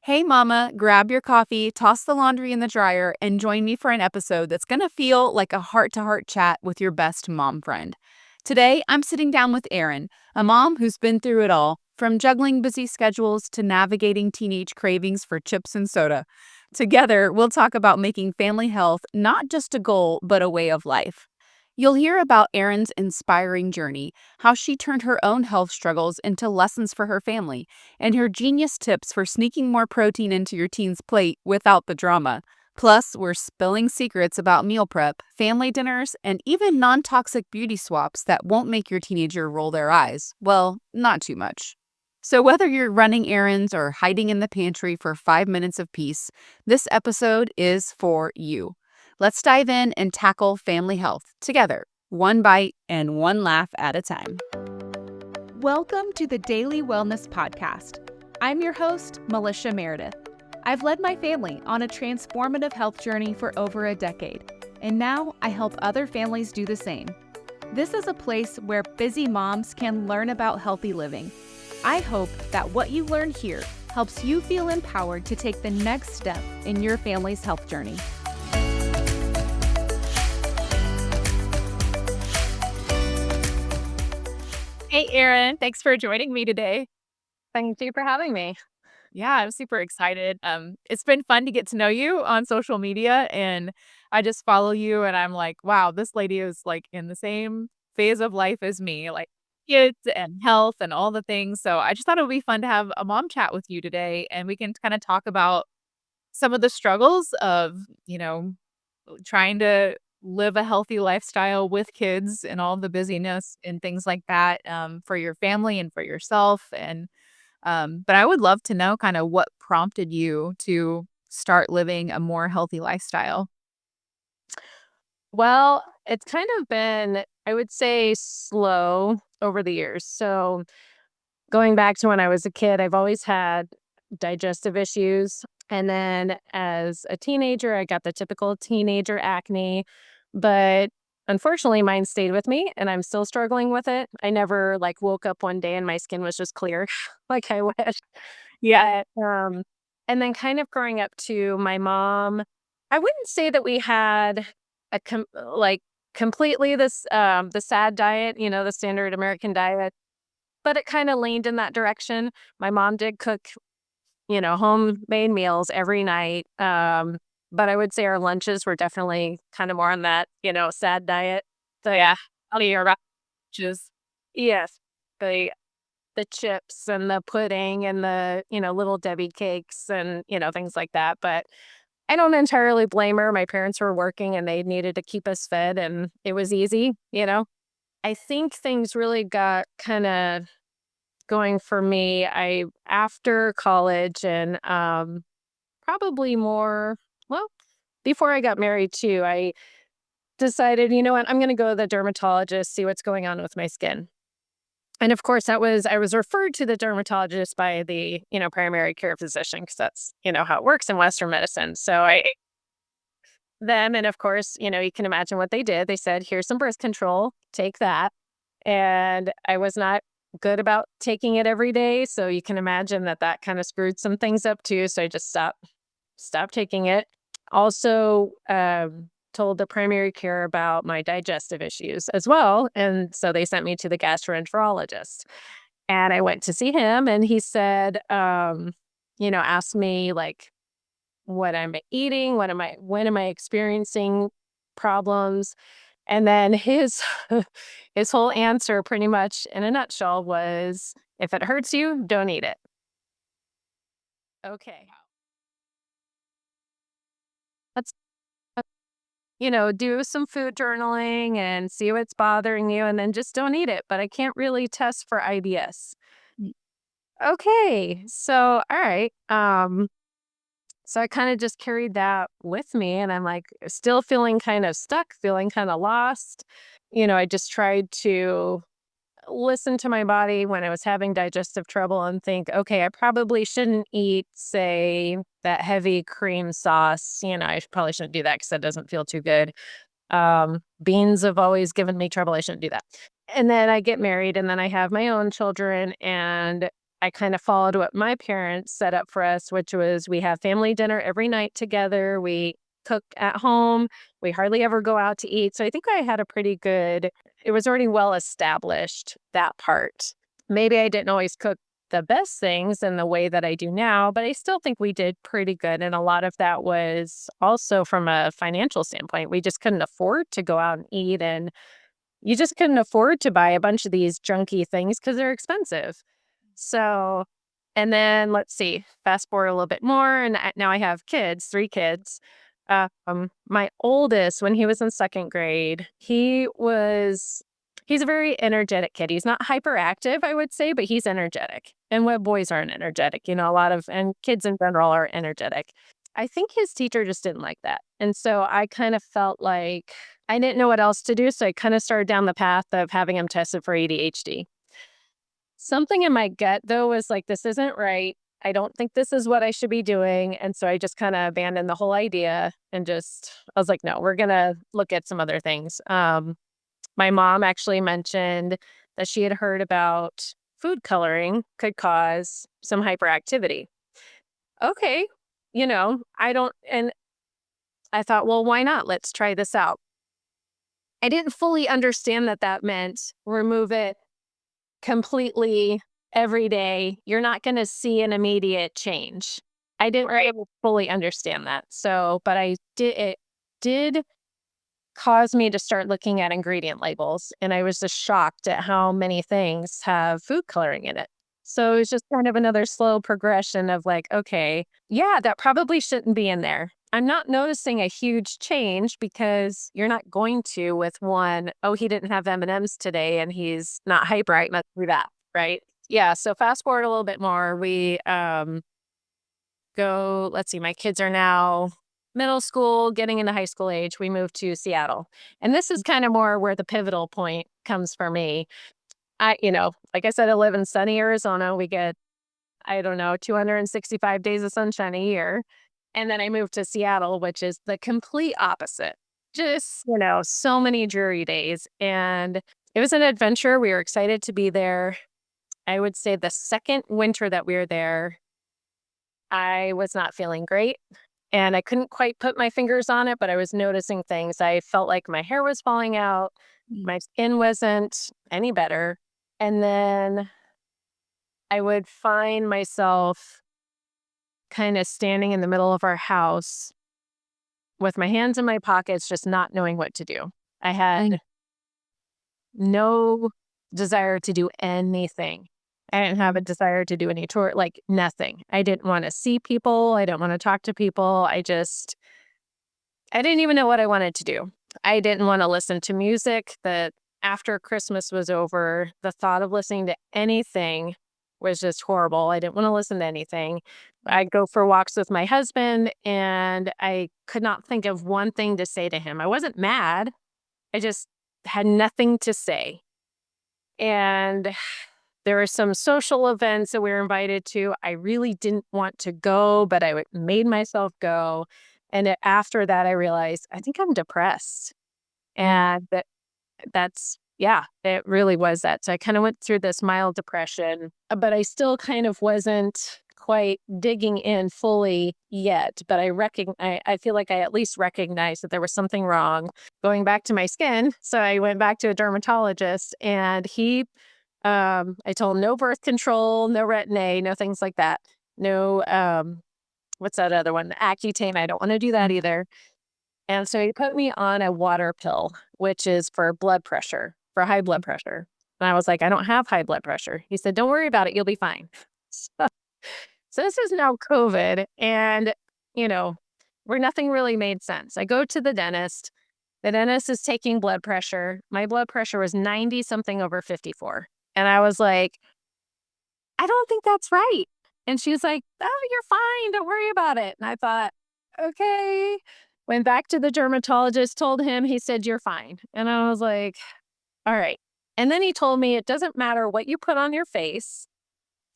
Hey, Mama, grab your coffee, toss the laundry in the dryer, and join me for an episode that's going to feel like a heart to heart chat with your best mom friend. Today, I'm sitting down with Erin, a mom who's been through it all, from juggling busy schedules to navigating teenage cravings for chips and soda. Together, we'll talk about making family health not just a goal, but a way of life. You'll hear about Erin's inspiring journey, how she turned her own health struggles into lessons for her family, and her genius tips for sneaking more protein into your teen's plate without the drama. Plus, we're spilling secrets about meal prep, family dinners, and even non toxic beauty swaps that won't make your teenager roll their eyes. Well, not too much. So, whether you're running errands or hiding in the pantry for 5 minutes of peace, this episode is for you. Let's dive in and tackle family health together, one bite and one laugh at a time. Welcome to the Daily Wellness Podcast. I'm your host, Melissa Meredith. I've led my family on a transformative health journey for over a decade, and now I help other families do the same. This is a place where busy moms can learn about healthy living. I hope that what you learn here helps you feel empowered to take the next step in your family's health journey. Hey, Erin, thanks for joining me today. Thank you for having me. Yeah, I'm super excited. It's been fun to get to know you on social media, and I just follow you, and I'm like, wow, this lady is like in the same phase of life as me, like kids and health and all the things. So I just thought it would be fun to have a mom chat with you today, and we can kind of talk about some of the struggles of, trying to live a healthy lifestyle with kids and all the busyness and things like that, for your family and for yourself. But I would love to know kind of what prompted you to start living a more healthy lifestyle. Well, it's kind of been, I would say, slow over the years. So, going back to when I was a kid, I've always had digestive issues. And then as a teenager, I got the typical teenager acne. But unfortunately, mine stayed with me and I'm still struggling with it. I never woke up one day and my skin was just clear like I wish. Yeah. And then kind of growing up to my mom, I wouldn't say that we had a completely the sad diet, the standard American diet, but it kind of leaned in that direction. My mom did cook, homemade meals every night. But I would say our lunches were definitely kind of more on that, sad diet. So Yeah. Oh, you're right. Just yes, the the chips and the pudding and the, little Debbie cakes and, things like that. But I don't entirely blame her. My parents were working and they needed to keep us fed and it was easy. I think things really got kind of going for me. After college and probably more, well, before I got married too, I decided, you know what, I'm going to go to the dermatologist, see what's going on with my skin. And of course, I was referred to the dermatologist by the, primary care physician because that's, how it works in Western medicine. So and of course, you can imagine what they did. They said, here's some birth control, take that. And I was not good about taking it every day. So you can imagine that kind of screwed some things up too. So I just stopped taking it. Also, told the primary care about my digestive issues as well. And so they sent me to the gastroenterologist. And I went to see him and he said, asked me what am I eating? When am I experiencing problems? And then his his whole answer pretty much in a nutshell was, if it hurts you, don't eat it. Okay. Let's do some food journaling and see what's bothering you and then just don't eat it. But I can't really test for IBS. Mm. Okay. So, all right. So I kind of just carried that with me and I'm still feeling kind of stuck, feeling kind of lost. I just tried to listen to my body when I was having digestive trouble and think, okay, I probably shouldn't eat, say, that heavy cream sauce. I probably shouldn't do that because that doesn't feel too good. Beans have always given me trouble. I shouldn't do that. And then I get married and then I have my own children and I kind of followed what my parents set up for us, which was we have family dinner every night together. We cook at home. We hardly ever go out to eat. So I think I had a pretty good, it was already well established, that part. Maybe I didn't always cook the best things in the way that I do now, but I still think we did pretty good. And a lot of that was also from a financial standpoint. We just couldn't afford to go out and eat. And you just couldn't afford to buy a bunch of these junky things because they're expensive. So, and then let's see, fast forward a little bit more. And now I have kids, 3 kids. My oldest, when he was in second grade, he's a very energetic kid. He's not hyperactive, I would say, but he's energetic. And what boys aren't energetic, a lot of, and kids in general are energetic. I think his teacher just didn't like that. And so I kind of felt like I didn't know what else to do. So I kind of started down the path of having him tested for ADHD. Something in my gut, though, was like, this isn't right. I don't think this is what I should be doing. And so I just kind of abandoned the whole idea and I was like, no, we're going to look at some other things. My mom actually mentioned that she had heard about food coloring could cause some hyperactivity. Okay. And I thought, well, why not? Let's try this out. I didn't fully understand that meant remove it completely every day. You're not going to see an immediate change. I didn't really fully understand that. So, but it did cause me to start looking at ingredient labels. And I was just shocked at how many things have food coloring in it. So it was just kind of another slow progression of like, okay, yeah, that probably shouldn't be in there. I'm not noticing a huge change because you're not going to with one, oh, he didn't have M&Ms today and he's not hyper, right? Must be that, right? Yeah, so fast forward a little bit more. We let's see, my kids are now middle school, getting into high school age. We moved to Seattle. And this is kind of more where the pivotal point comes for me. Like I said, I live in sunny Arizona. We get, 265 days of sunshine a year. And then I moved to Seattle, which is the complete opposite. Just, so many dreary days. And it was an adventure. We were excited to be there. I would say the second winter that we were there, I was not feeling great. And I couldn't quite put my fingers on it, but I was noticing things. I felt like my hair was falling out. My skin wasn't any better. And then I would find myself kind of standing in the middle of our house with my hands in my pockets, just not knowing what to do. I had no desire to do anything. I didn't have a desire to do any tour, like nothing. I didn't want to see people. I didn't want to talk to people. I didn't even know what I wanted to do. I didn't want to listen to music. That after Christmas was over, the thought of listening to anything was just horrible. I didn't want to listen to anything. I'd go for walks with my husband and I could not think of one thing to say to him. I wasn't mad. I just had nothing to say. And there were some social events that we were invited to. I really didn't want to go, but I made myself go. And after that, I realized I think I'm depressed. And it really was that. So I kind of went through this mild depression, but I still kind of wasn't quite digging in fully yet. But I feel like I at least recognized that there was something wrong. Going back to my skin, so I went back to a dermatologist, and I told him no birth control, no Retin-A, no things like that. No, what's that other one? Accutane. I don't want to do that either. And so he put me on a water pill, which is for blood pressure, for high blood pressure. And I was like, I don't have high blood pressure. He said, don't worry about it. You'll be fine. So this is now COVID. And, where nothing really made sense. I go to the dentist. The dentist is taking blood pressure. My blood pressure was 90 something over 54. And I was like, I don't think that's right. And she was like, oh, you're fine. Don't worry about it. And I thought, okay. Went back to the dermatologist, told him, he said, you're fine. And I was like, all right. And then he told me it doesn't matter what you put on your face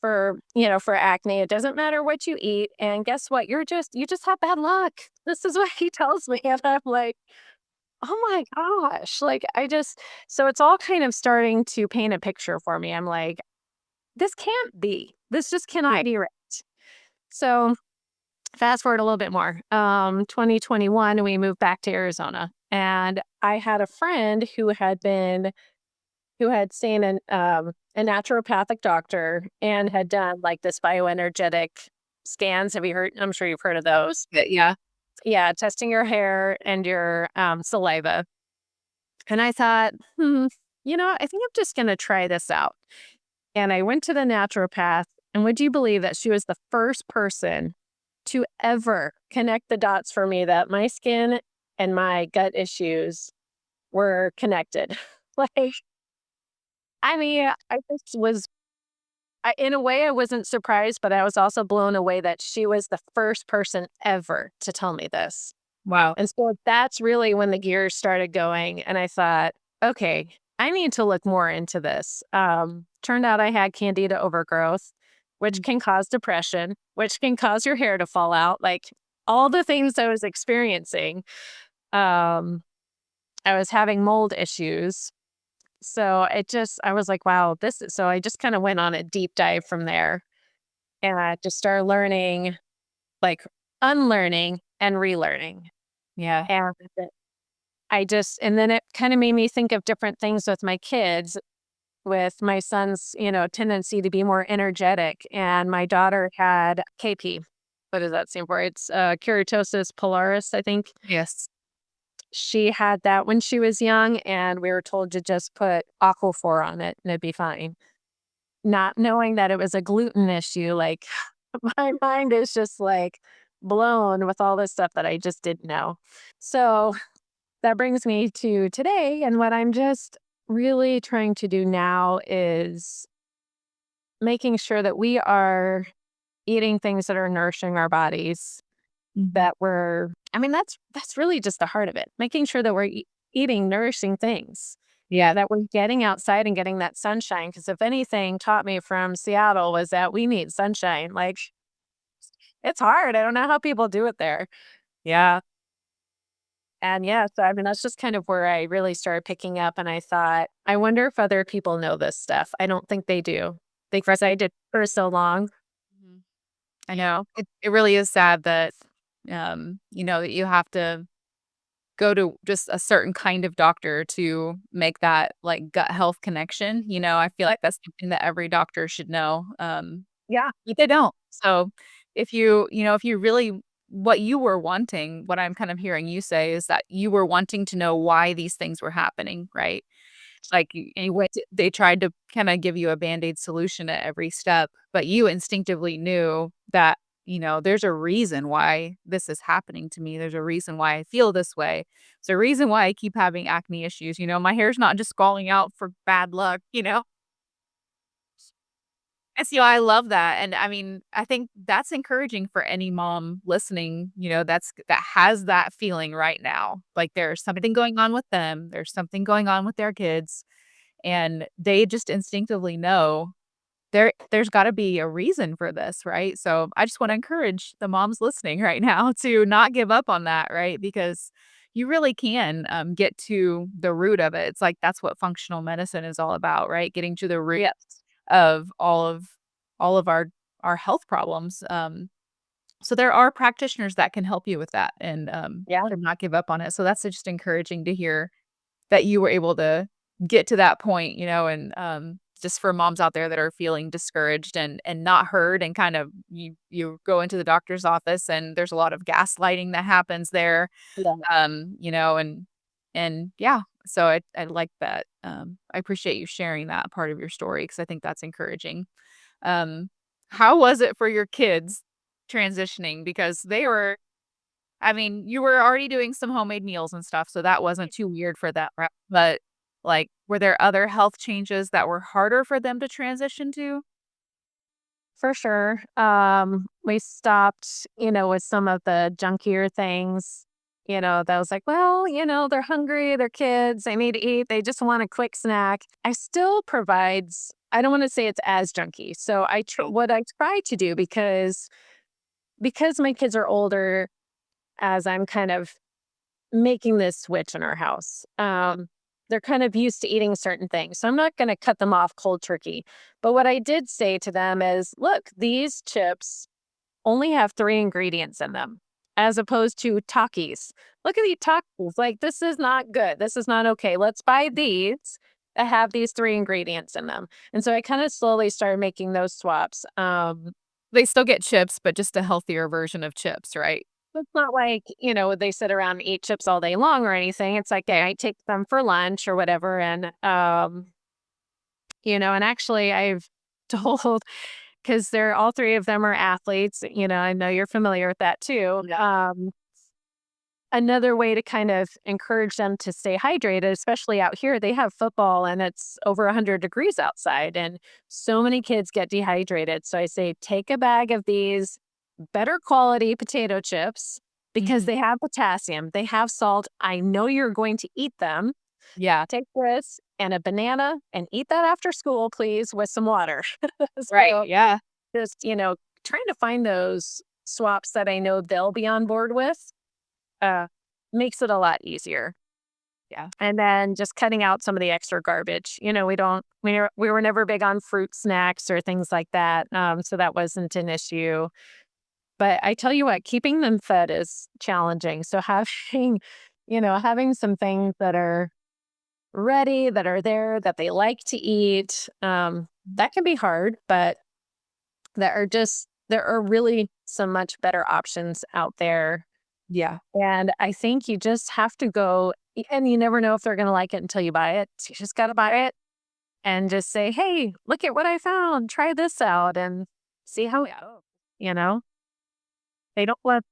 for acne. It doesn't matter what you eat. And guess what? You just have bad luck. This is what he tells me. And I'm like, oh my gosh. So it's all kind of starting to paint a picture for me. I'm like, this can't be. This just cannot be right. So fast forward a little bit more. 2021, we moved back to Arizona, and I had a friend who had seen a naturopathic doctor and had done like this bioenergetic scans. Have you heard? I'm sure you've heard of those. Yeah. Yeah, testing your hair and your saliva. And I thought, I think I'm just going to try this out. And I went to the naturopath, and would you believe that she was the first person to ever connect the dots for me that my skin and my gut issues were connected. Like, I mean, I just was, in a way, I wasn't surprised, but I was also blown away that she was the first person ever to tell me this. Wow. And so that's really when the gears started going. And I thought, okay, I need to look more into this. Turned out I had candida overgrowth, which can cause depression, which can cause your hair to fall out. Like all the things I was experiencing. I was having mold issues. So I was like, wow, so I just kind of went on a deep dive from there. And I just started learning, like unlearning and relearning. Yeah. And and then it kind of made me think of different things with my kids, with my son's, tendency to be more energetic. And my daughter had KP. What does that stand for? It's keratosis pilaris, I think. Yes. She had that when she was young, and we were told to just put Aquaphor on it and it'd be fine. Not knowing that it was a gluten issue, like my mind is just like blown with all this stuff that I just didn't know. So that brings me to today. And what I'm just really trying to do now is making sure that we are eating things that are nourishing our bodies, that that's really just the heart of it. Making sure that we're eating nourishing things. Yeah. That we're getting outside and getting that sunshine. Because if anything taught me from Seattle was that we need sunshine. Like, it's hard. I don't know how people do it there. Yeah. And yeah, so that's just kind of where I really started picking up. And I thought, I wonder if other people know this stuff. I don't think they do. Because I did for so long. Mhm. I know. It really is sad that, that you have to go to just a certain kind of doctor to make that like gut health connection. I feel like that's something that every doctor should know. Yeah. But they don't. So if you really what you were wanting, what I'm kind of hearing you say is that you were wanting to know why these things were happening, right? Like they tried to kind of give you a band-aid solution at every step, but you instinctively knew that, there's a reason why this is happening to me. There's a reason why I feel this way. There's a reason why I keep having acne issues. My hair's not just falling out for bad luck. And so I love that. And I mean, I think that's encouraging for any mom listening, that has that feeling right now. Like there's something going on with them, there's something going on with their kids, and they just instinctively know there's got to be a reason for this, right? So I just want to encourage the moms listening right now to not give up on that, right? Because you really can get to the root of it. It's like that's what functional medicine is all about, right? Getting to the root of all of our health problems. So there are practitioners that can help you with that and to not give up on it. So that's just encouraging to hear that you were able to get to that point, and just for moms out there that are feeling discouraged and not heard, and kind of you go into the doctor's office and there's a lot of gaslighting that happens there. Yeah. And yeah, so I like that. I appreciate you sharing that part of your story because I think that's encouraging. How was it for your kids transitioning? Because you were already doing some homemade meals and stuff, so that wasn't too weird for them, right? But, like, were there other health changes that were harder for them to transition to? For sure. We stopped, with some of the junkier things, that was like, well, they're hungry, they're kids, they need to eat, they just want a quick snack. I still provides, I don't want to say it's as junky. So what I try to do because my kids are older, as I'm kind of making this switch in our house. they're kind of used to eating certain things. So I'm not going to cut them off cold turkey. But what I did say to them is, look, these chips only have 3 ingredients in them, as opposed to Takis. Look at these Takis. Like, this is not good. This is not okay. Let's buy these that have these 3 ingredients in them. And so I kind of slowly started making those swaps. They still get chips, but just a healthier version of chips, right? It's not like, they sit around and eat chips all day long or anything. It's like, I take them for lunch or whatever. And, and actually I've told, because they're all 3 of them are athletes, I know you're familiar with that too. Yeah. Another way to kind of encourage them to stay hydrated, especially out here, they have football and it's over 100 degrees outside, and so many kids get dehydrated. So I say, take a bag of these better quality potato chips because Mhm. they have potassium, they have salt. I know you're going to eat them. Yeah. Take this and a banana and eat that after school, please, with some water. Right. So Yeah. just, trying to find those swaps that I know they'll be on board with uh, makes it a lot easier. Yeah. And then just cutting out some of the extra garbage. We were never big on fruit snacks or things like that. So that wasn't an issue. But I tell you what, keeping them fed is challenging. So having, having some things that are ready, that are there, that they like to eat, that can be hard, but there are really some much better options out there. Yeah. And I think you just have to go, and you never know if they're going to like it until you buy it. So you just got to buy it and just say, hey, look at what I found. Try this out and see how it goes. You know, they don't let.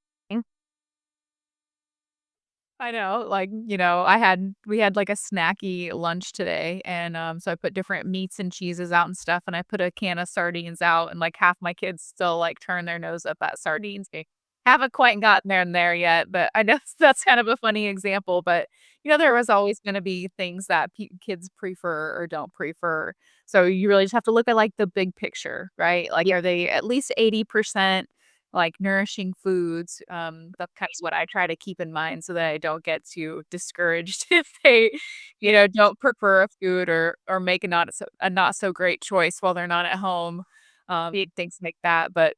I know, like, we had like a snacky lunch today and so I put different meats and cheeses out and stuff and I put a can of sardines out and like half my kids still like turn their nose up at sardines. They haven't quite gotten there yet, but I know that's kind of a funny example, but there was always going to be things that kids prefer or don't prefer. So you really just have to look at like the big picture, right? Like, are they at least 80% like nourishing foods? That's kind of what I try to keep in mind so that I don't get too discouraged if they, don't prefer a food or make a not so great choice while they're not at home. Things like that. But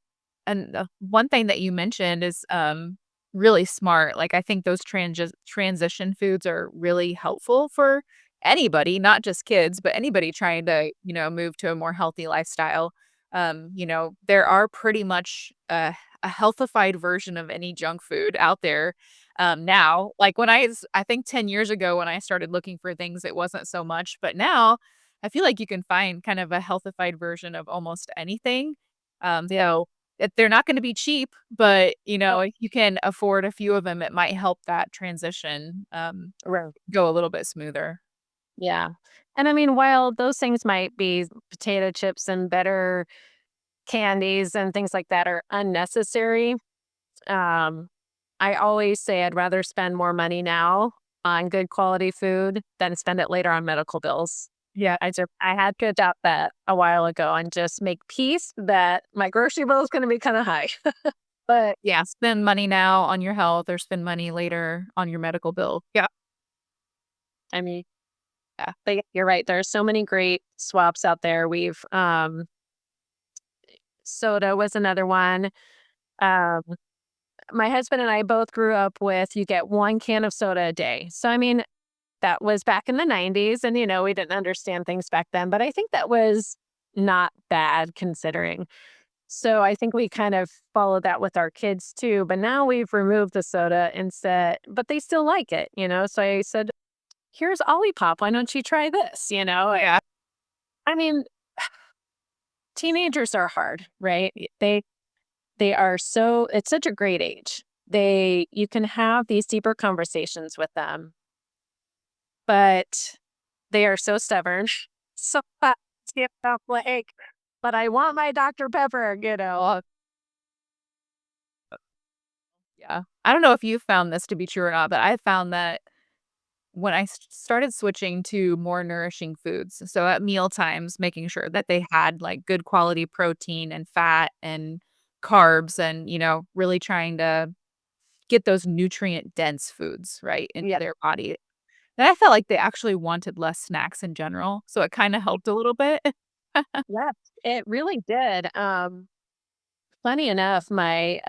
and one thing that you mentioned is really smart. Like I think those transition foods are really helpful for anybody, not just kids, but anybody trying to, move to a more healthy lifestyle. There are pretty much a healthified version of any junk food out there now. Like I think 10 years ago when I started looking for things, it wasn't so much, but now I feel like you can find kind of a healthified version of almost anything. They're not going to be cheap, but if you can afford a few of them, it might help that transition Right. go a little bit smoother. Yeah. And I mean, while those things might be potato chips and better candies and things like that are unnecessary, um, I always say I'd rather spend more money now on good quality food than spend it later on medical bills. Yeah. I had to adopt that a while ago and just make peace that my grocery bill is going to be kind of high. But Yeah, spend money now on your health or spend money later on your medical bill. Yeah. I mean, yeah, but yeah, you're right. There are so many great swaps out there. Soda was another one. Um, my husband and I both grew up with you get 1 can of soda a day. So, I mean, that was back in the 90s and, we didn't understand things back then, but I think that was not bad considering. So I think we kind of followed that with our kids too, but now we've removed the soda and said, but they still like it. So I said, here's Olipop. Why don't you try this? Yeah. I mean, teenagers are hard, right? They are it's such a great age. You can have these deeper conversations with them, but they are so stubborn. So like, but I want my Dr. Pepper. Yeah. I don't know if you found this to be true or not, but I found that when I started switching to more nourishing foods, so at meal times, making sure that they had like good quality protein and fat and carbs and, really trying to get those nutrient dense foods right into Yeah. their body. And I felt like they actually wanted less snacks in general, so it kinda helped a little bit. Yes, it really did. Funny enough, my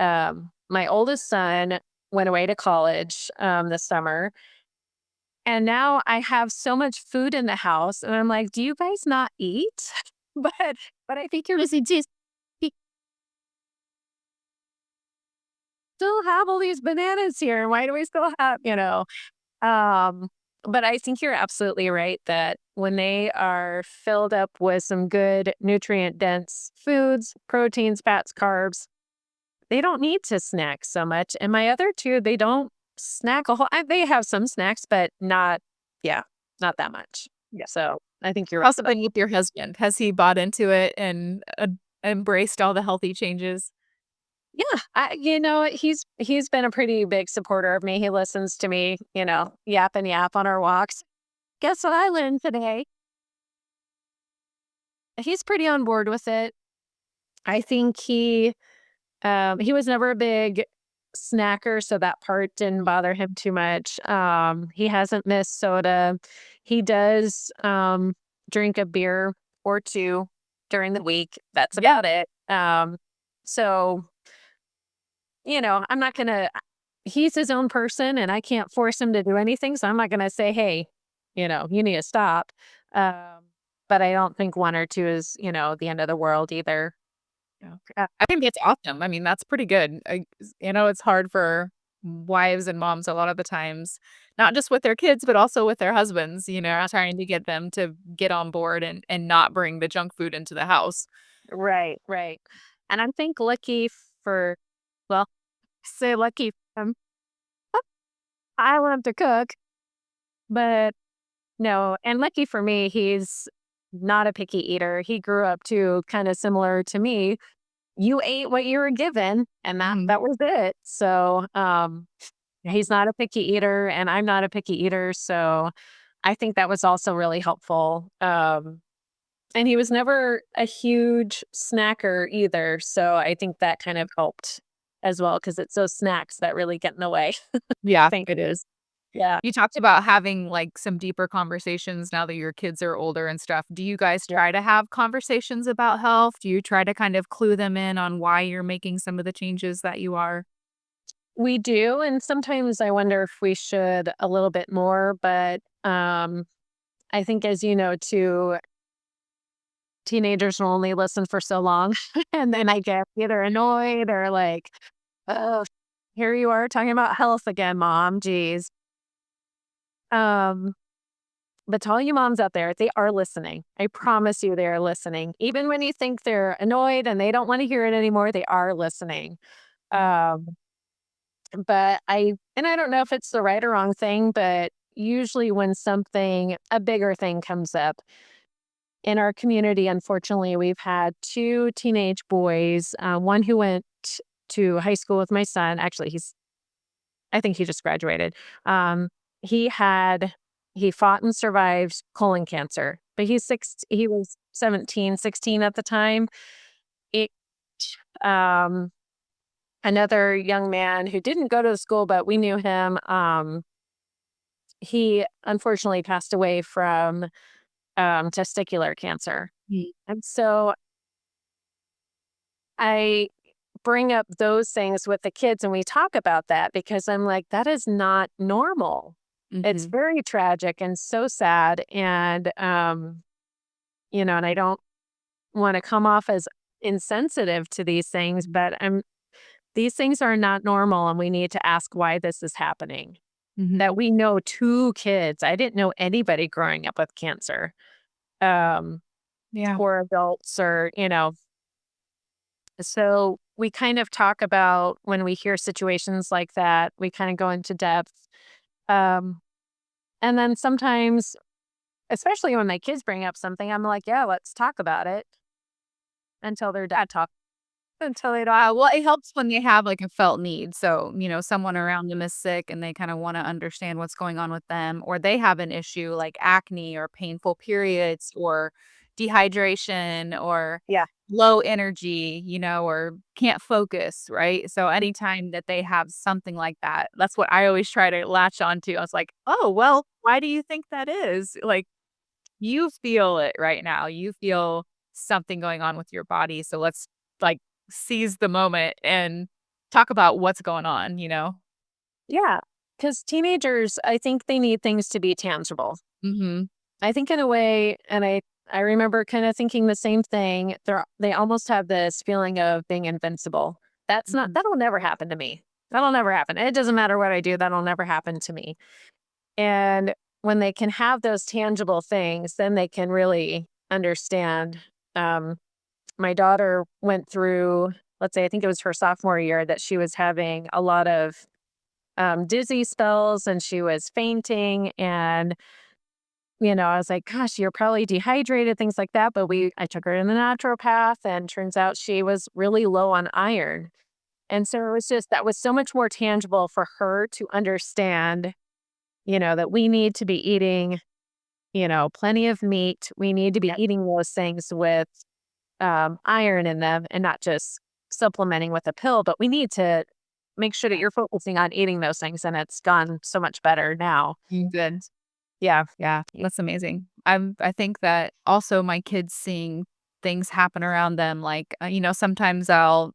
oldest son went away to college this summer, and now I have so much food in the house, and I'm like, "Do you guys not eat?" but but I think you're busy just still have all these bananas here. Why do we still have, Um, but I think you're absolutely right that when they are filled up with some good nutrient dense foods, proteins, fats, carbs, they don't need to snack so much. And my other two, they don't snack a whole. They have some snacks, but not, yeah, not that much. Yeah. So I think you're right. How's it been with your husband? Has he bought into it and, embraced all the healthy changes? Yeah, he's been a pretty big supporter of me. He listens to me, yap and yap on our walks. Guess what I learned today? He's pretty on board with it. I think he was never a big snacker, so that part didn't bother him too much. He hasn't missed soda. He does drink a beer or two during the week. That's about it. So I'm not gonna. He's his own person, and I can't force him to do anything. So I'm not gonna say, "Hey, you need to stop." Um, but I don't think one or two is, the end of the world either. Yeah. I think it's awesome. I mean, that's pretty good. It's hard for wives and moms a lot of the times, not just with their kids, but also with their husbands, trying to get them to get on board and not bring the junk food into the house. Right, right. And I'm think lucky for, well, say lucky for him. I love to cook, but no, and lucky for me, he's not a picky eater. He grew up too, kind of similar to me. You ate what you were given, and that Mhm. that was it. So, he's not a picky eater, and I'm not a picky eater. So, I think that was also really helpful. And he was never a huge snacker either. So, I think that kind of helped as well because it's those snacks that really get in the way. Yeah, Think, it is. yeah. You talked about having, like, some deeper conversations now that your kids are older and stuff. Do you guys try to have conversations about health? Do you try to kind of clue them in on why you're making some of the changes that you are? We do, and sometimes I wonder if we should a little bit more, but, I think as you know too, teenagers will only listen for so long, and then I get either annoyed or like, "Oh, here you are talking about health again, mom, geez." Um, but to all you moms out there, they are listening. I promise you they are listening. Even when you think they're annoyed and they don't wanna hear it anymore, they are listening. Um But I don't know if it's the right or wrong thing, but usually when a bigger thing comes up in our community, unfortunately, we've had two teenage boys, one who went to high school with my son. Actually, I think he just graduated. Um, he had, he fought and survived colon cancer, but he was 17, 16 at the time. It, um, Another young man who didn't go to the school, but we knew him. He unfortunately passed away from testicular cancer. Mm. And so I bring up those things with the kids and we talk about that because I'm like, that is not normal. It's Mhm. very tragic and so sad. And, and I don't want to come off as insensitive to these things, but these things are not normal and we need to ask why this is happening. Mhm. That we know two kids. I didn't know anybody growing up with cancer, um, Yeah. or adults so we kind of talk about when we hear situations like that, we kind of go into depth. Um, and then sometimes, especially when my kids bring up something, I'm like, yeah, let's talk about it until their dad talks. Until they don't. Well, it helps when they have, like, a felt need. So, someone around them is sick and they kinda wanna understand what's going on with them, or they have an issue like acne or painful periods or, dehydration or Yeah. low energy, or can't focus, right? So anytime that they have something like that, that's what I always try to latch onto. I was like, "Oh, well, why do you think that is?" Like, you feel it right now. You feel something going on with your body. So let's like seize the moment and talk about what's going on? Yeah. Because teenagers, I think they need things to be tangible. Mhm. I think in a way, and I remember kind of thinking the same thing. They almost have this feeling of being invincible. Mhm. That'll never happen to me. That'll never happen. It doesn't matter what I do, that'll never happen to me. And when they can have those tangible things, then they can really understand. Um, my daughter went through, let's say, I think it was her sophomore year that she was having a lot of dizzy spells and she was fainting. And I was like, gosh, you're probably dehydrated, things like that. But I took her to the naturopath and turns out she was really low on iron. And so it was just, that was so much more tangible for her to understand, that we need to be eating, plenty of meat. We need to be eating those things with iron in them and not just supplementing with a pill. But we need to make sure that you're focusing on eating those things. And it's gone so much better now. Good. Yeah. Yeah, that's amazing. I think that also my kids seeing things happen around them, like, sometimes I'll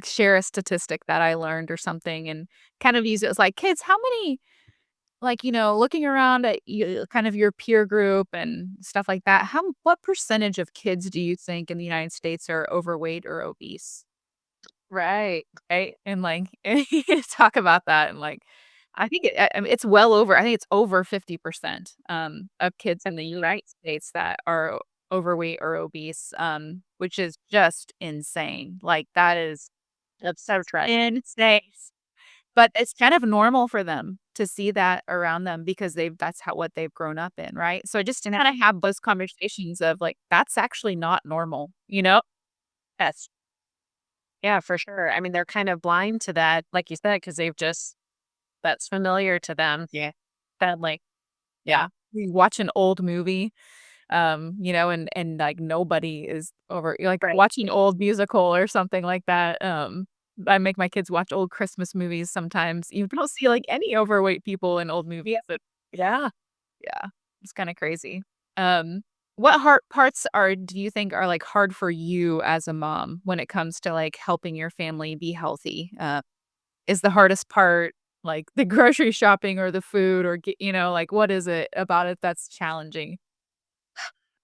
share a statistic that I learned or something and kind of use it as like, "Kids, how many," like, looking around at you kind of your peer group and stuff like that, what percentage of kids do you think in the United States are overweight or obese? Right. Right? And, like, talk about that and, like, I mean, it's well over I think it's over 50%, of kids in the United States that are overweight or obese, which is just insane. Like, that is That's so right. insane. But it's kind of normal for them to see that around them because that's how what they've grown up in, right? So just to kinda have those conversations of, like, that's actually not normal, you know? Yes. Yeah, for sure. I mean, they're kind of blind to that, like you said, because that's familiar to them. Yeah. Sadly. Yeah. Yeah. We watch an old movie, and, like, nobody is like, Right. watching old musical or something like that, I make my kids watch old Christmas movies sometimes. You don't see, like, any overweight people in old movies. Yeah. Yeah, it's kinda crazy. What hard parts do you think are, like, hard for you as a mom when it comes to, like, helping your family be healthy? Is the hardest part, like, the grocery shopping or the food or like, what is it about it that's challenging?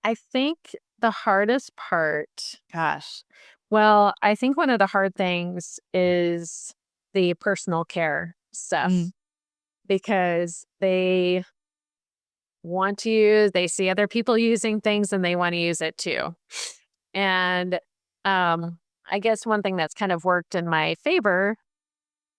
I think the hardest part, gosh, well, I think one of the hard things is the personal care stuff Mm, because they see other people using things and they want to use it too. And I guess one thing that's kind of worked in my favor,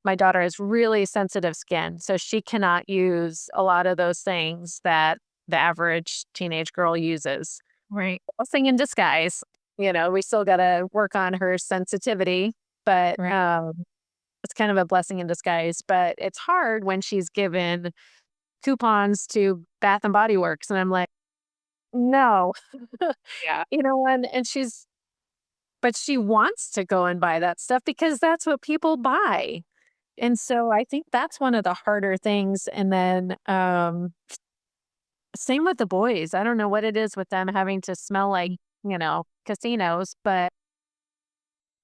my daughter has really sensitive skin, so she cannot use a lot of those things that the average teenage girl uses. right, Blessing in disguise. We still got to work on her sensitivity, but right. it's kind of a blessing in disguise. But it's hard when she's given coupons to Bath and Body Works, and I'm like, no, Yeah. and but she wants to go and buy that stuff because that's what people buy. And so I think that's one of the harder things. And then same with the boys. I don't know what it is with them having to smell like, casinos, but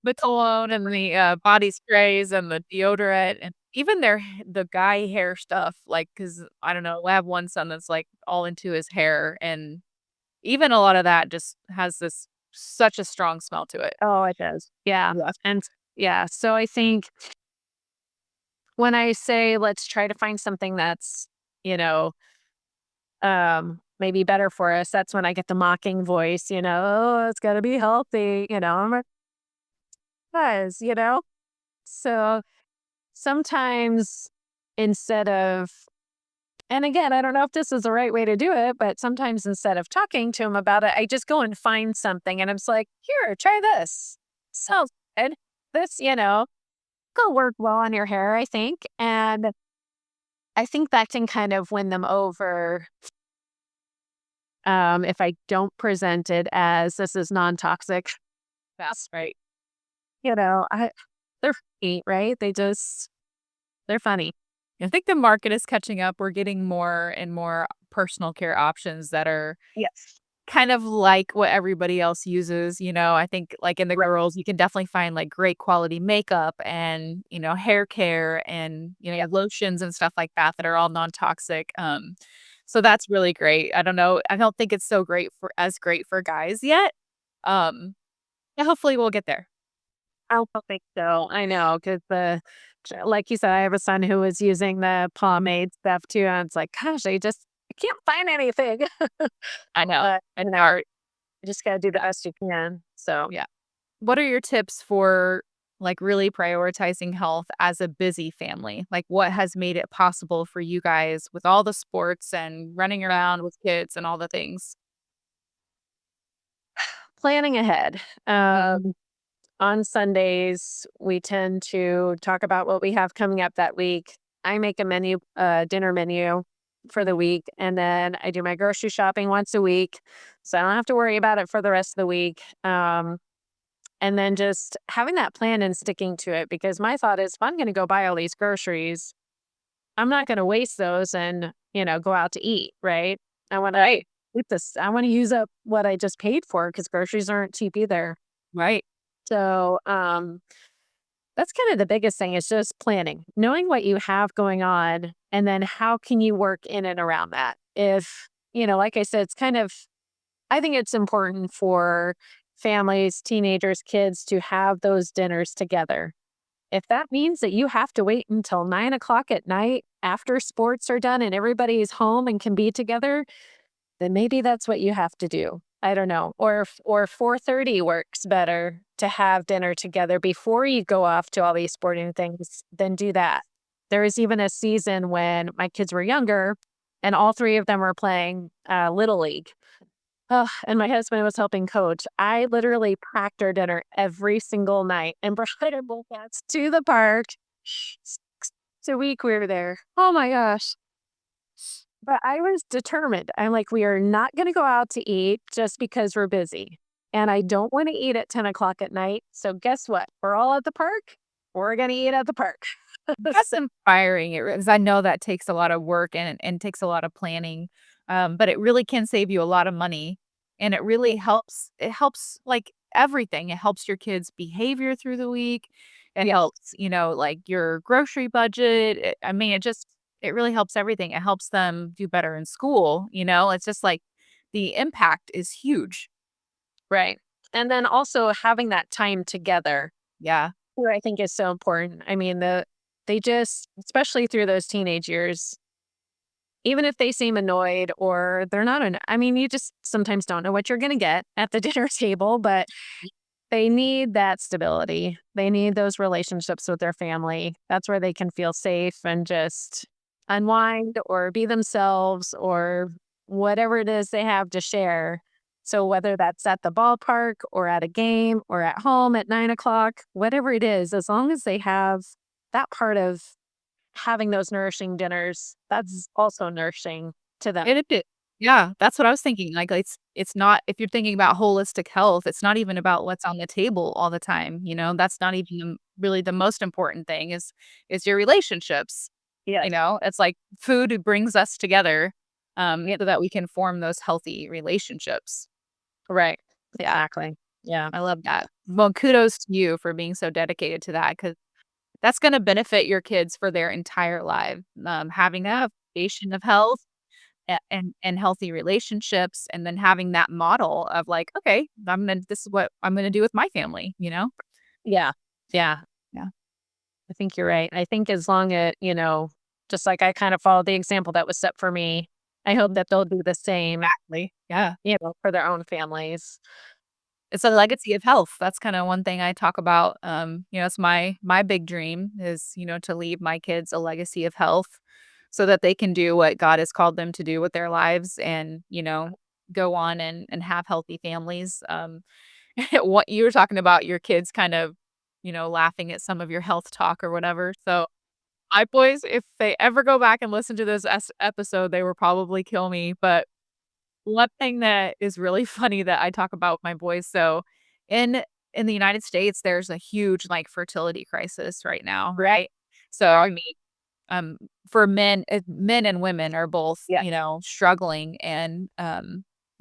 The cologne and the, body sprays and the deodorant and even the guy hair stuff, like, cause I don't know, I have one son that's, like, all into his hair, and even a lot of that just has this such a strong smell to it. oh, it does. Yeah. Yeah. And yeah. So I think when I say let's try to find something that's, you know, maybe better for us, that's when I get the mocking voice, oh, it's gotta be healthy, I'm like, guys, So sometimes instead of, and again, I don't know if this is the right way to do it, but sometimes instead of talking to him about it, I just go and find something and I'm just like, here, try this. Sounds good. This, could work well on your hair, I think. And I think that can kind of win them over if I don't present it as this is non-toxic. That's right. You know, they're funny, right? They're funny. I think the market is catching up. We're getting more and more personal care options that are Yes. kind of like what everybody else uses, I think, like, in the Right. girls, you can definitely find, like, great quality makeup and, hair care and, Yeah. lotions and stuff like that that are all non-toxic, so that's really great. I don't know, I don't think it's so great for guys yet, um, yeah, hopefully we'll get there. I don't think so. I know because like you said, I have a son who was using the pomade stuff too, and it's like, gosh, I can't find anything. I know, But it's hard. you just gotta do the best you can. So Yeah. What are your tips for, like, really prioritizing health as a busy family? Like, what has made it possible for you guys with all the sports and running around with kids and all the things? planning ahead. Mhm. On Sundays, we tend to talk about what we have coming up that week. I make a dinner menu for the week, and then I do my grocery shopping once a week, so I don't have to worry about it for the rest of the week. And then just having that plan and sticking to it, because my thought is, if I'm going to go buy all these groceries, I'm not going to waste those and go out to eat. Right? I want to eat this. I want to use up what I just paid for because groceries aren't cheap either. Right. So, that's kind of the biggest thing is just planning, knowing what you have going on, and then how can you work in and around that. If, like I said, I think it's important for families, teenagers, kids to have those dinners together. If that means that you have to wait until 9 o'clock at night after sports are done and everybody's home and can be together, then maybe that's what you have to do. I don't know. Or 4:30 works better to have dinner together before you go off to all these sporting things, then do that. There was even a season when my kids were younger and all three of them were playing Little League. Oh, and my husband was helping coach. I literally packed our dinner every single night and brought our bull cats to the park. So week we were there. Oh my gosh. But I was determined. I'm like, we are not going to go out to eat just because we're busy. And I don't want to eat at 10 o'clock at night. So guess what? We're all at the park. We're going to eat at the park. That's inspiring, because I know that takes a lot of work and takes a lot of planning, but it really can save you a lot of money, and it helps, like, everything. It helps your kids' behavior through the week. It Yeah. helps, like, your grocery budget. I mean, it really helps everything. It helps them do better in school, It's just like the impact is huge. Right. And then also having that time together, Yeah. who I think is so important. I mean, they just, especially through those teenage years, even if they seem annoyed or they're not, I mean, you just sometimes don't know what you're going to get at the dinner table, but they need that stability. They need those relationships with their family. That's where they can feel safe and just unwind or be themselves or whatever it is they have to share. So, whether that's at the ballpark or at a game or at home at 9 o'clock, whatever it is, as long as they have that part of having those nourishing dinners, that's also nourishing to them. It yeah, that's what I was thinking, like, it's not, if you're thinking about holistic health, it's not even about what's on the table all the time, That's not even really the most important thing is your relationships, Yes. It's like food brings us together, so that we can form those healthy relationships. Right. Yeah, Exactly. Yeah. I love that. Well, kudos to you for being so dedicated to that, because that's gonna benefit your kids for their entire life, having that foundation of health and healthy relationships, and then having that model of, like, "Okay, this is what I'm gonna do with my family," Yeah. Yeah. Yeah. I think you're right. I think as long as, just like I kind of followed the example that was set for me, I hope that they'll do the same, Exactly. Yeah. for their own families. It's a legacy of health. That's kinda one thing I talk about, it's my big dream is, to leave my kids a legacy of health so that they can do what God has called them to do with their lives and, go on and have healthy families, what you were talking about your kids kind of, laughing at some of your health talk or whatever, so my boys, if they ever go back and listen to this episode, they will probably kill me, but One thing that is really funny that I talk about with my boys, so in in the United States, there's a huge, like, fertility crisis right now, right? So, I mean, um, for men and women are both, Yeah. struggling, and,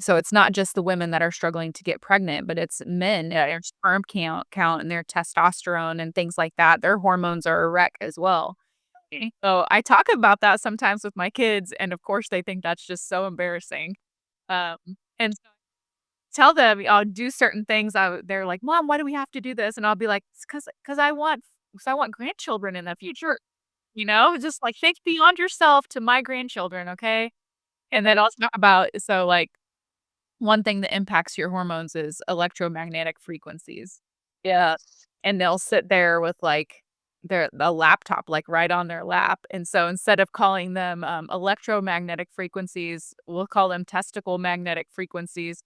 so it's not just the women that are struggling to get pregnant, but it's men, their sperm count and their testosterone and things like that. Their hormones are a wreck as well. So, I talk about that sometimes with my kids, and of course, they think that's just so embarrassing. Um, and so tell them I'll do certain things. They're like, "Mom, why do we have to do this?" And I'll be like, "It's because I want grandchildren in the future." Just like think beyond yourself to my grandchildren, okay? And then also about like one thing that impacts your hormones is electromagnetic frequencies. Yeah. And they'll sit there with like a laptop like right on their lap. And so instead of calling them electromagnetic frequencies, we'll call them testicle magnetic frequencies.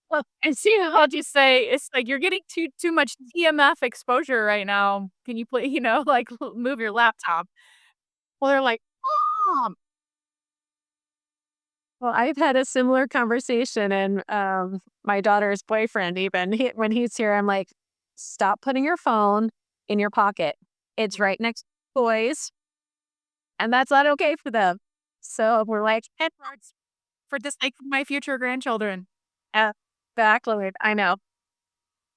Well, and see how you say it's like you're getting too much EMF exposure right now. Can you please, like move your laptop? Well, they're like, Mom. Well, I've had a similar conversation, and my daughter's boyfriend, even when he's here, I'm like, stop putting your phone in your pocket. It's right next to toys, and that's not okay for them. So we're like, Edwards for this like my future grandchildren. exactly. I know.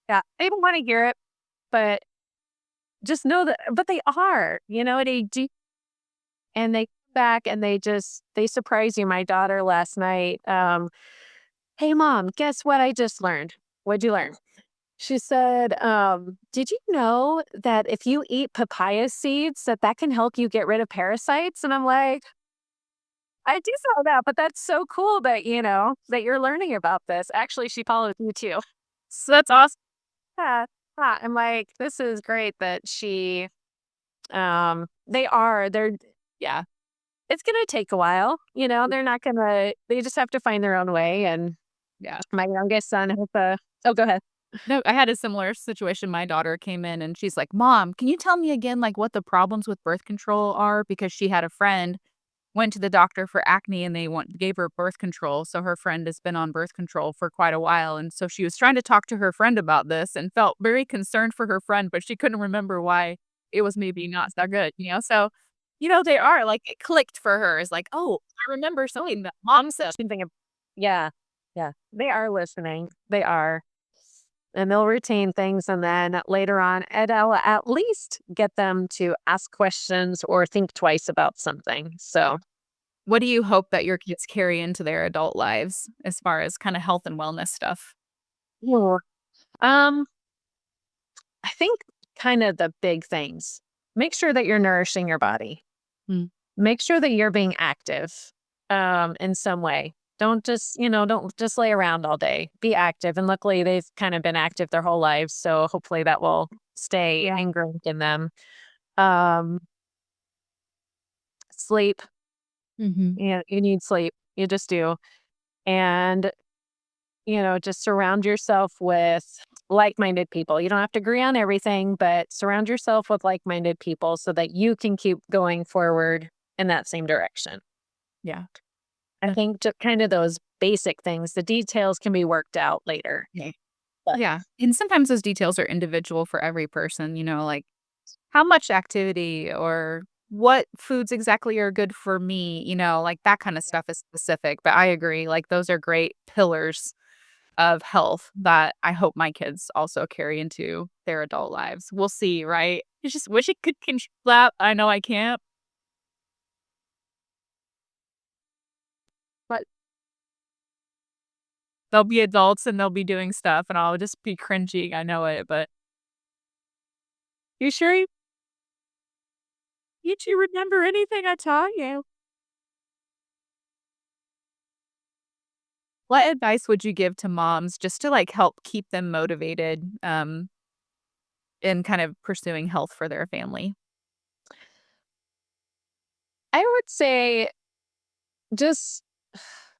Yeah, they don't want to hear it, but just know that. But they are, they do, and they come back and they surprise you. My daughter last night. Hey, mom, guess what I just learned? What'd you learn? She said, did you know that if you eat papaya seeds, that can help you get rid of parasites? And I'm like, I do know that, but that's so cool that, that you're learning about this. Actually, she follows you too. So that's awesome. Yeah. Yeah. I'm like, this is great that they're, yeah, it's going to take a while. They're not going to, they just have to find their own way. And Yeah. my youngest son has oh, go ahead. No, I had a similar situation. My daughter came in and she's like, "Mom, can you tell me again like what the problems with birth control are?" Because she had a friend went to the doctor for acne and gave her birth control. So her friend has been on birth control for quite a while. And so she was trying to talk to her friend about this and felt very concerned for her friend, but she couldn't remember why it was maybe not so good. So, they are like it clicked for her. It's like, oh, I remember something that mom said. Yeah. Yeah. They are listening. They are. And they'll retain things. And then later on, it'll at least get them to ask questions or think twice about something. So, What do you hope that your kids carry into their adult lives as far as kind of health and wellness stuff? yeah. um, I think kind of the big things. Make sure that you're nourishing your body. Mm. Make sure that you're being active in some way. Don't just lay around all day. Be active. And luckily they've kind of been active their whole lives. So hopefully that will stay ingrained in them. Um, Sleep. Mhm. Yeah, you need sleep. You just do. And, just surround yourself with like-minded people. You don't have to agree on everything, but surround yourself with like-minded people so that you can keep going forward in that same direction. Yeah. I think just kind of those basic things, the details can be worked out later. Yeah. But Yeah, and sometimes those details are individual for every person, like how much activity or what foods exactly are good for me, like that kind of stuff is specific. But I agree, like those are great pillars of health that I hope my kids also carry into their adult lives. We'll see, right? I just wish it could control that. I know I can't. But they'll be adults and they'll be doing stuff and I'll just be cringy. I know it, but you sure did you remember anything I taught you? What advice would you give to moms just to, like, help keep them motivated, in kind of pursuing health for their family? I would say just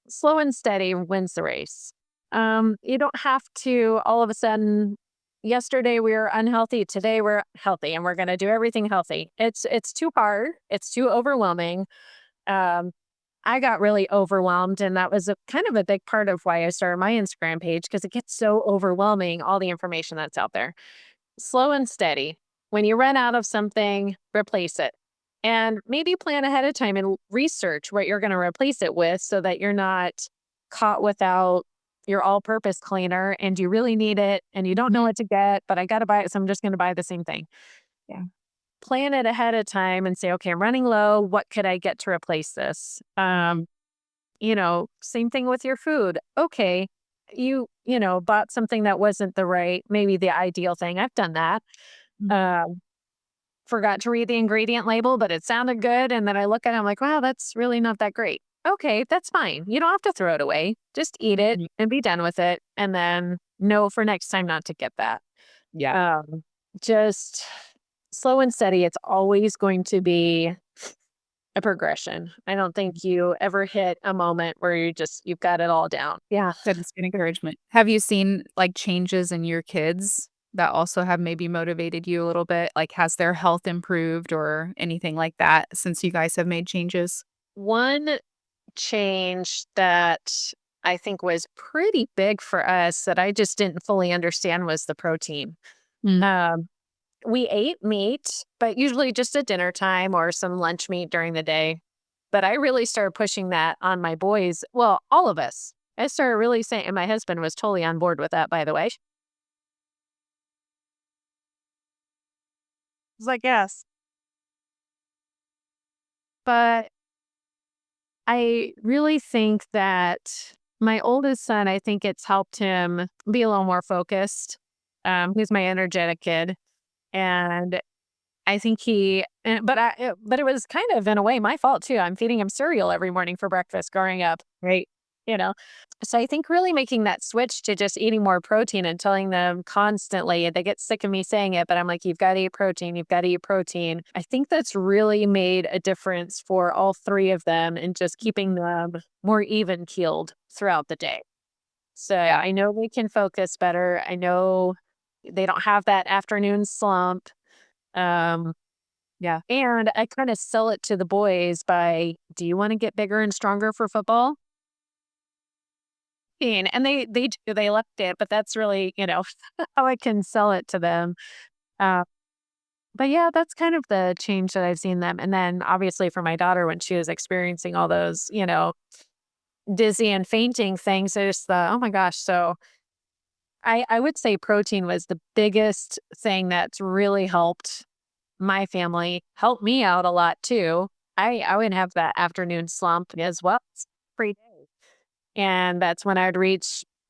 slow and steady wins the race. You don't have to all of a sudden, yesterday we were unhealthy, today we're healthy and we're going to do everything healthy. It's too hard. It's too overwhelming. Um, I got really overwhelmed. And that was a kind of a big part of why I started my Instagram page, because it gets so overwhelming, all the information that's out there. Slow and steady. When you run out of something, replace it. And maybe plan ahead of time and research what you're going to replace it with so that you're not caught without your all purpose cleaner and you really need it and you don't know what to get, but I got to buy it. So I'm just going to buy the same thing. Yeah. Plan it ahead of time and say, okay, I'm running low. What could I get to replace this? Same thing with your food. Okay. Bought something that wasn't maybe the ideal thing. I've done that. Forgot to read the ingredient label, but it sounded good. And then I look at it, I'm like, wow, that's really not that great. Okay, that's fine. You don't have to throw it away. Just eat it and be done with it. And then know for next time not to get that. Yeah. Just slow and steady. It's always going to be a progression. I don't think you ever hit a moment where you've got it all down. Yeah. That's good encouragement. Have you seen like changes in your kids that also have maybe motivated you a little bit? Like, has their health improved or anything like that since you guys have made changes? One change that I think was pretty big for us that I just didn't fully understand was the protein. We ate meat, but usually just at dinner time or some lunch meat during the day. But I really started pushing that on my boys. Well, all of us. I started really saying, and my husband was totally on board with that, by the way. He's like, yes. But I really think that my oldest son, I think it's helped him be a little more focused. He's my energetic kid. And I think but it was kind of in a way my fault too. I'm feeding him cereal every morning for breakfast growing up, right? So I think really making that switch to just eating more protein and telling them constantly, they get sick of me saying it, but I'm like, you've got to eat protein. You've got to eat protein. I think that's really made a difference for all three of them and just keeping them more even keeled throughout the day. So I know they can focus better. I know they don't have that afternoon slump. And I kind of sell it to the boys by, do you want to get bigger and stronger for football? And they left it, but that's really, how I can sell it to them. But yeah, that's kind of the change that I've seen them. And then obviously for my daughter, when she was experiencing all those, dizzy and fainting things, I just thought, oh my gosh. So I would say protein was the biggest thing that's really helped my family, helped me out a lot too. I would have that afternoon slump as well every day. And that's when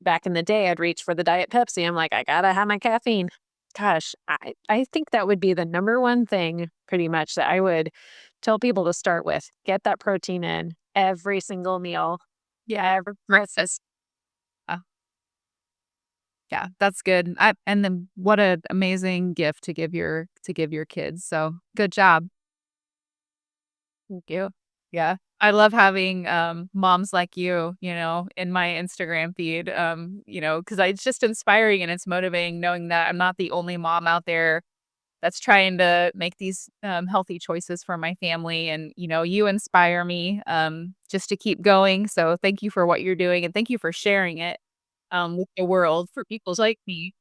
back in the day, I'd reach for the Diet Pepsi. I'm like, I gotta have my caffeine. Gosh, I think that would be the number one thing pretty much that I would tell people to start with. Get that protein in every single meal. Yeah. Every breakfast. Yeah, that's good. And then what an amazing gift to give your kids. So good job. Thank you. Yeah. I love having moms like you, in my Instagram feed, because it's just inspiring and it's motivating knowing that I'm not the only mom out there that's trying to make these healthy choices for my family. And, you inspire me just to keep going. So thank you for what you're doing and thank you for sharing it with the world for people like me.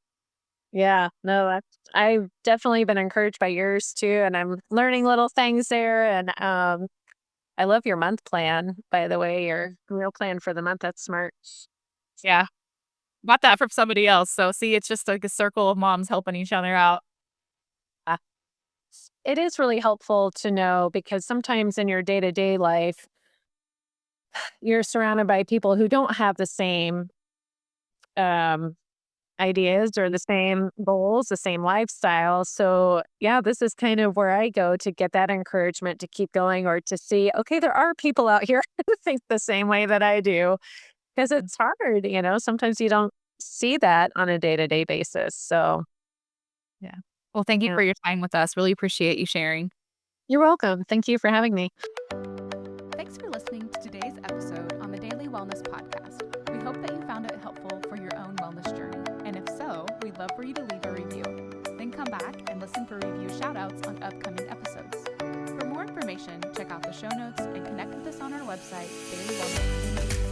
Yeah, no, I've definitely been encouraged by yours too. And I'm learning little things there. And I love your month plan, by the way, your meal plan for the month. That's smart. Yeah. Bought that from somebody else. So see, it's just like a circle of moms helping each other out. Uh, It is really helpful to know because sometimes in your day-to-day life, you're surrounded by people who don't have the same ideas or the same goals, the same lifestyle. So yeah, this is kind of where I go to get that encouragement to keep going or to see, okay, there are people out here who think the same way that I do because it's hard, sometimes you don't see that on a day-to-day basis. So yeah. Well, thank you for your time with us. Really appreciate you sharing. You're welcome. Thank you for having me. Thanks for listening to today's episode on the Daily Wellness Podcast. We hope that you found it helpful for your own wellness journey. And if so, we'd love for you to leave a review. Then come back and listen for review shoutouts on upcoming episodes. For more information, check out the show notes and connect with us on our website, dailywellness.com.